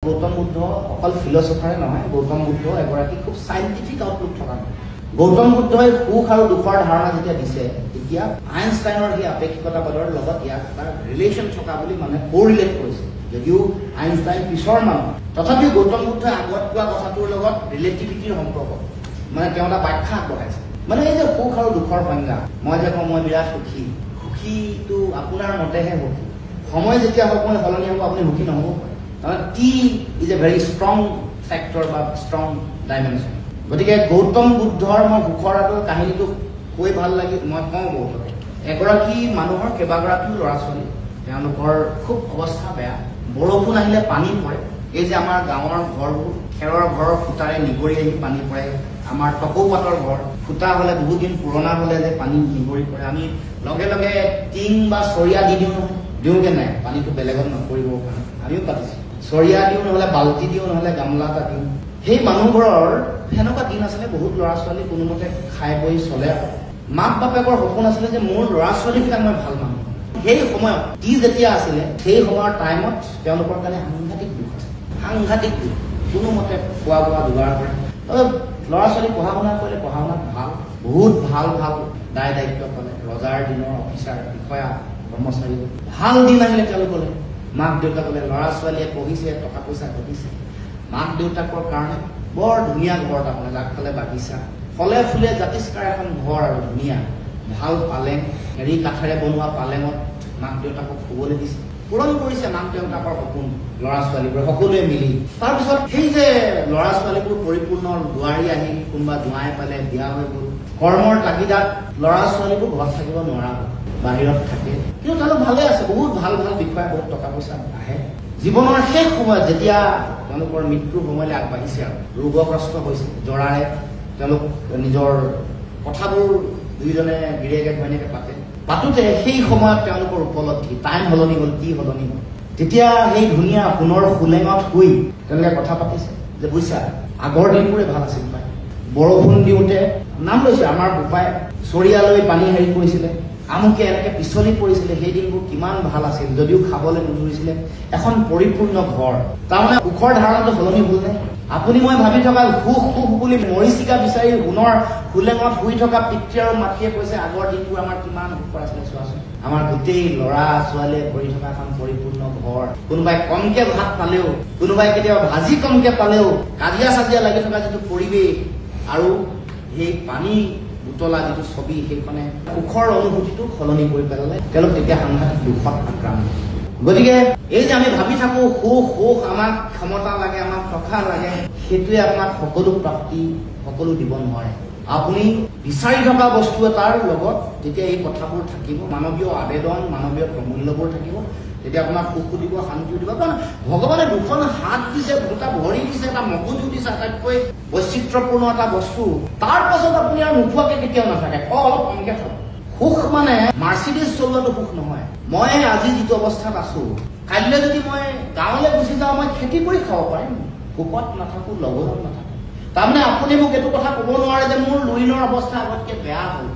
গৌতম বুদ্ধ অকল ফিলচফাৰে নহয়, গৌতম বুদ্ধ এগৰাকী খুব সাইণ্টিফিক আউটলুক থকা। গৌতম বুদ্ধই সুখ আৰু দুখৰ ধাৰণা যেতিয়া দিছে, তেতিয়া আইনষ্টাইনৰ সেই আপেক্ষিকতাবাদৰ লগত ইয়াক তাৰ ৰিলেশ্যন থকা বুলি মানুহে কোৰিলেট কৰিছে। যদিও আইনষ্টাইন পিছৰ মানুহ, তথাপিও গৌতম বুদ্ধই আগত কোৱা কথাটোৰ লগত ৰিলেটিভিটিৰ সম্পৰ্ক মানে তেওঁ এটা ব্যাখ্যা আগবঢ়াইছে। মানে এই যে সুখ আৰু দুখৰ সংজ্ঞা, মই যে কওঁ মই বিৰাট সুখী, সুখীটো আপোনাৰ মতেহে সুখী। সময় যেতিয়া হওক মই সলনি হ'ব, আপুনি সুখী নহ'ব পাৰে। তাৰমানে T is a very strong factor বা ষ্ট্ৰং ডাইমেনশ্যন। গতিকে গৌতম বুদ্ধৰ মই সুখৰ কাহিনীটো কৈ ভাল লাগি মই কওঁ বহুততে। এগৰাকী মানুহৰ কেইবাগৰাকীও ল'ৰা ছোৱালী, তেওঁলোকৰ খুব অৱস্থা বেয়া, বৰষুণ আহিলে পানী পৰে। এই যে আমাৰ গাঁৱৰ ঘৰবোৰ খেৰৰ ঘৰৰ ফুটাৰে নিগৰি আহি পানী পৰে, আমাৰ টকৌ পাতৰ ঘৰ ফুটা হ'লে বহুত দিন পুৰণা হ'লে যে পানী নিগৰি পৰে, আমি লগে লগে টিং বা চৰিয়া দি দিওঁ নহয়, দিওঁগে নাই পানীটো বেলেগত নপৰিবৰ কাৰণে আমিও পাতিছোঁ। চৰিয়া দিওঁ, নহ'লে বাল্টি দিওঁ, নহ'লে গামলা এটা দিওঁ। সেই মানুহবোৰৰ সেনেকুৱা দিন আছিলে, বহুত ল'ৰা ছোৱালী কোনোমতে খাই বৈ চলে। মাক বাপেকৰ সপোন আছিলে যে মোৰ ল'ৰা ছোৱালীবিলাক মই ভাল মানুহ। সেই সময়ত টি যেতিয়া আছিলে, সেই সময়ৰ টাইমত তেওঁলোকৰ কাৰণে সাংঘাতিক দুখ আছে, সাংঘাতিক দুখ। কোনোমতে খোৱা বোৱা যোগাৰ কৰে, ল'ৰা ছোৱালী পঢ়া শুনা কৰিলে পঢ়া শুনাত ভাল, বহুত ভাল ভাল দায় দায়িত্ব পালে, ৰজাৰ দিনৰ অফিচাৰ বিষয়া কৰ্মচাৰী। ভাল দিন আহিলে তেওঁলোকলৈ মাক দেউতাকলে ল'ৰা ছোৱালীয়ে পঢ়িছে, টকা পইচা ঘটিছে। মাক দেউতাকৰ কাৰণে বৰ ধুনীয়া ঘৰ এটা মানে, আগফালে বাগিচা, ফলে ফুলে জাতিষ্কাৰ এখন ঘৰ আৰু ধুনীয়া ভাল পালেং, হেৰি কাঠেৰে বনোৱা পালেঙত মাক দেউতাকক শুবলৈ দিছে। পূৰণ কৰিছে মাক দেউতাকৰ সপোন ল'ৰা ছোৱালীবোৰে সকলোৱে মিলি। তাৰপিছত সেই যে ল'ৰা ছোৱালীবোৰ পৰিপূৰ্ণ বোৱাৰী আহি কোনোবা জোঁৱাই পালে, বিয়া হৈ গ'ল, কৰ্মৰ তাগিদাত ল'ৰা ছোৱালীবোৰ ঘৰত থাকিব নোৱাৰা হ'ল, বাহিৰত থাকে। কিন্তু তেওঁলোক ভালে আছে, বহুত ভাল ভাল বিষয়া, বহুত টকা পইচা আহে। জীৱনৰ শেষ সময়ত যেতিয়া তেওঁলোকৰ মৃত্যুৰ সময়লৈ আগবাঢ়িছে আৰু ৰোগগ্ৰস্ত হৈছে, জৰাৰে তেওঁলোক নিজৰ কথাবোৰ দুইজনে গিৰিয়েকে ঘৈণীয়েকে পাতোতে সেই সময়ত তেওঁলোকৰ উপলব্ধি, টাইম সলনি হ'ল, কি সলনি হ'ল। তেতিয়া সেই ধুনীয়া সোণৰ সোলেঙত শুই তেওঁলোকে কথা পাতিছে যে বুজিছা আগৰ দিনবোৰে ভাল আছিল পাই। বৰষুণ দিওঁতে নাম লৈছে আমাৰ বোপাই চৰিয়ালৈ পানী হেৰি কৰিছিলে, আমুকে এনেকে পিছলি পৰিছিলে, সেই দিনবোৰ কিমান ভাল আছিল। যদিও খাবলৈ নুধৰিছিলে, এখন পৰিপূৰ্ণ ঘৰ। তাৰমানে সুখৰ ধাৰণাটো সলনি হ'ল নে? আপুনি মই ভাবি থকা সুখ সুখ বুলি মৰিচিকা বিচাৰি সোণৰ সোলেঙত শুই থকা পিতৃ আৰু মাতৃয়ে কৈছে আগৰ দিনবোৰ আমাৰ কিমান সুখৰ আছিলে চোৱাচোন। আমাৰ গোটেই ল'ৰা ছোৱালীয়ে ভৰি থকা এখন পৰিপূৰ্ণ ঘৰ, কোনোবাই কমকে ভাত পালেও, কোনোবাই কেতিয়াবা ভাজি কমকে পালেও, কাজিয়া চাজিয়া লাগি থকা যিটো পৰিৱেশ আৰু সেই পানী উতলা যিটো ছবি, সেইখনে সুখৰ অনুভূতিটো সলনি কৰি পেলালে। তেওঁলোক তেতিয়া সাংঘাতিক দুখত আক্ৰান্ত। গতিকে এই যে আমি ভাবি থাকো সুখ সুখ, আমাক ক্ষমতা লাগে, আমাক টকা লাগে, সেইটোৱে আপোনাক সকলো প্ৰাপ্তি সকলো দিব নোৱাৰে। আপুনি বিচাৰি থকা বস্তু এটাৰ লগত যেতিয়া এই কথাবোৰ থাকিব, মানৱীয় আবেদন, মানৱীয় প্ৰমূল্যবোৰ থাকিব, তেতিয়া আপোনাক সুখো দিব, শান্তিও দিব। কাৰণ ভগৱানে দুখন হাত দিছে, দুটা ভৰি দিছে, এটা মগজু দিছে, আটাইতকৈ বৈচিত্ৰ্যপূৰ্ণ এটা বস্তু। তাৰ পাছত আপুনি আৰু নোখোৱাকে কেতিয়াও নাথাকে, অলপ কমকে খাব। সুখ মানে মাৰ্চিডিজ চলোৱাটো সুখ নহয়। মই আজি যিটো অৱস্থাত আছো, কাইলৈ যদি মই গাঁৱলৈ গুচি যাওঁ, মই খেতি কৰি খাব পাৰিম, সুখত নাথাকো, লগনত নাথাকো। তাৰমানে আপুনি মোক এইটো কথা ক'ব নোৱাৰে যে মোৰ লুইনৰ অৱস্থা আগতকে বেয়া হ'ল।